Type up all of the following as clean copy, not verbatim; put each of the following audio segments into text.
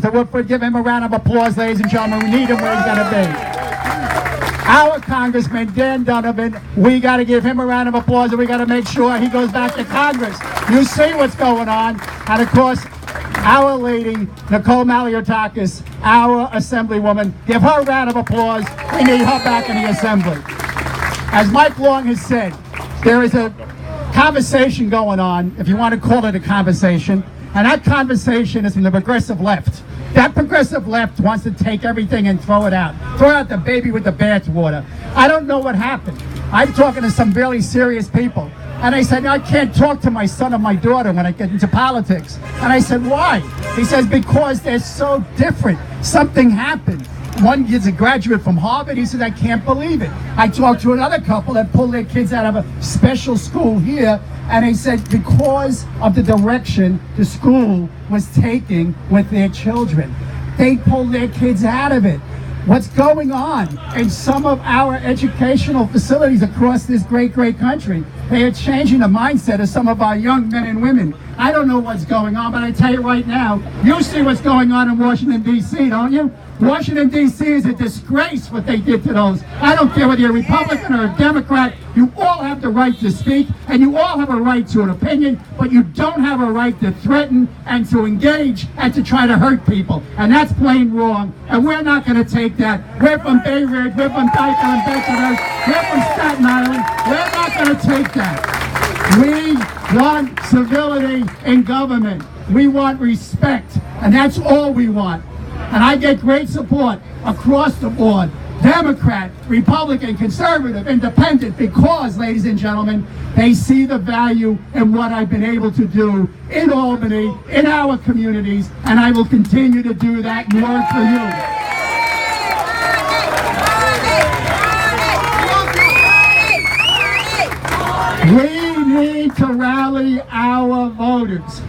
So we'll give him a round of applause, ladies and gentlemen. We need him where he's going to be. Our Congressman, Dan Donovan, we got to give him a round of applause, and we got to make sure he goes back to Congress. You see what's going on. And of course, our lady, Nicole Maliotakis, our Assemblywoman, give her a round of applause. We need her back in the Assembly. As Mike Long has said, there is a conversation going on, if you want to call it a conversation, and that conversation is from the progressive left. That progressive left wants to take everything and throw it out. Throw out the baby with the bathwater. I don't know what happened. I'm talking to some really serious people. And I said, I can't talk to my son or my daughter when I get into politics. And I said, why? He says, because they're so different. Something happened. One is a graduate from Harvard. He said, I can't believe it. I talked to another couple that pulled their kids out of a special school here, and they said because of the direction the school was taking with their children, they pulled their kids out of it. What's going on in some of our educational facilities across this great, great country? They are changing the mindset of some of our young men and women. I don't know what's going on, but I tell you right now, you see what's going on in Washington, D.C., don't you? Washington, D.C. is a disgrace what they did to those. I don't care whether you're a Republican or a Democrat. You all have the right to speak, and you all have a right to an opinion, but you don't have a right to threaten and to engage and to try to hurt people. And that's plain wrong, and we're not going to take that. We're from Bay Ridge, we're from Dyker and Bethesda, we're from Staten Island. We're not going to take that. We want civility in government. We want respect, and that's all we want. And I get great support across the board, Democrat, Republican, conservative, independent, because, ladies and gentlemen, they see the value in what I've been able to do in Albany, in our communities, and I will continue to do that and work for you. We need to rally our voters.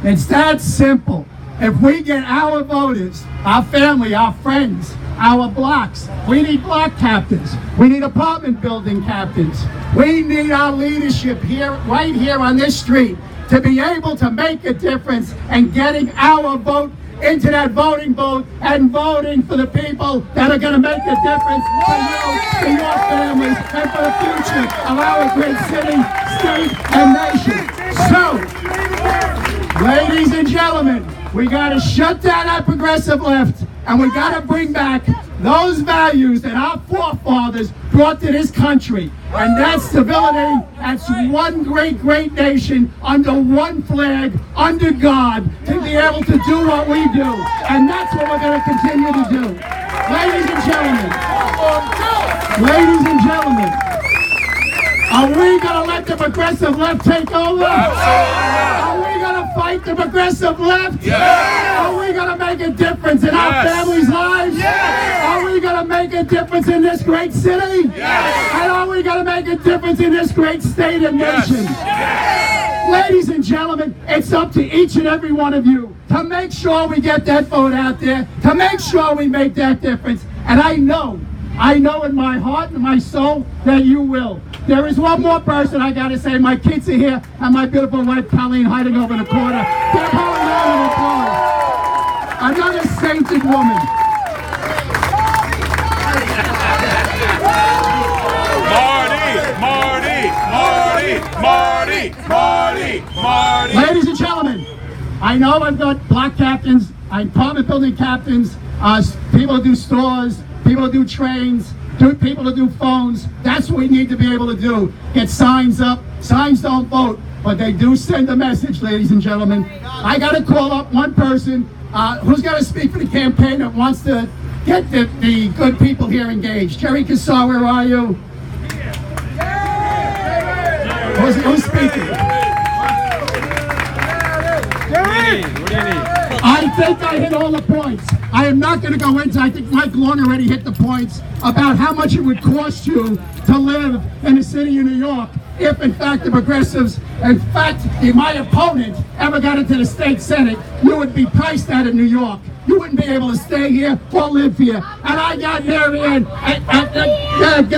It's that simple. If we get our voters, our family, our friends, our blocks, we need block captains. We need apartment building captains. We need our leadership here, right here on this street, to be able to make a difference and getting our vote into that voting booth and voting for the people that are going to make a difference for you, for your families, and for the future of our great city, state, and nation. So, ladies and gentlemen, we got to shut down that progressive left, and we got to bring back those values that our forefathers brought to this country. And that's civility. That's one great, great nation under one flag, under God, to be able to do what we do. And that's what we're going to continue to do. Ladies and gentlemen, are we going to let the progressive left take over? Are we going to fight the progressive left? Yeah. Are we going to make a difference in our families' lives? Yes. Are we going to make a difference in this great city? Yes. And are we going to make a difference in this great state and nation? Yes. Ladies and gentlemen, it's up to each and every one of you to make sure we get that vote out there, to make sure we make that difference. And I know in my heart and my soul that you will. There is one more person I gotta say. My kids are here, and my beautiful wife Colleen hiding over in the corner. Give her a round of applause. Another sainted woman. Marty. Ladies and gentlemen, I know I've got block captains, apartment building captains, people who do stores, people who do trains, people to do phones. That's what we need to be able to do. Get signs up. Signs don't vote, but they do send a message, ladies and gentlemen. I got to call up one person who's going to speak for the campaign that wants to get the good people here engaged. Jerry Kassar, where are you? Who's speaking? I think I hit all the points. I am not going to go into, I think Mike Long already hit the points about how much it would cost you to live in the city of New York if, in fact, the progressives, in fact, if my opponent ever got into the state senate, you would be priced out of New York. You wouldn't be able to stay here or live here. And I got here and